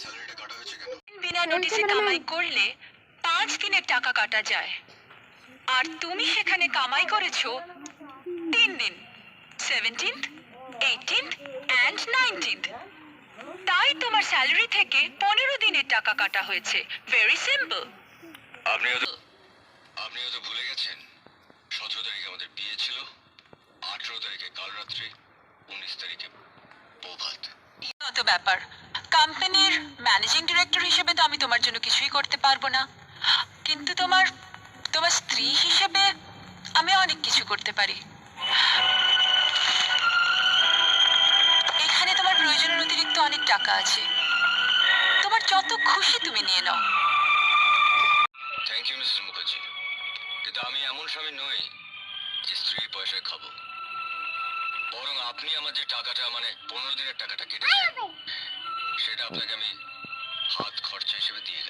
স্যালারিটা কাটা হয়েছে কেন? বিনা নোটিশে কামাই করলে 5 দিনের টাকা কাটা যায়, আর তুমি সেখানে কামাই করেছো 3 দিন, 17th, 18th and 19th। তাই তোমার স্যালারি থেকে 15 দিনের টাকা কাটা হয়েছে। Very simple. আপনিও তো ভুলে গেছেন 17 তারিখে আমাদের বিয়ে ছিল, 18 তারিখে কাল রাত্রি, 19 তারিখে বৌভাত। তো ব্যাপার, কোম্পানির ম্যানেজিং ডিরেক্টর হিসেবে তো আমি তোমার জন্য কিছুই করতে পারবো না, কিন্তু তোমার তোমার স্ত্রী হিসেবে আমি অনেক কিছু করতে পারি। এখানে তোমার প্রয়োজনের অতিরিক্ত অনেক টাকা আছে, তোমার যত খুশি তুমি নিয়ে নাও। থ্যাংক ইউ মিসেস মুখার্জি, কিন্তু আমি এমন স্বামী নই যে স্ত্রীর পয়সায় খাবো। বরং আপনি আমার যে টাকাটা মানে 15 দিনের টাকাটা কেটেছেন, সেটা আপনাকে আমি হাত খরচা হিসেবে দিয়ে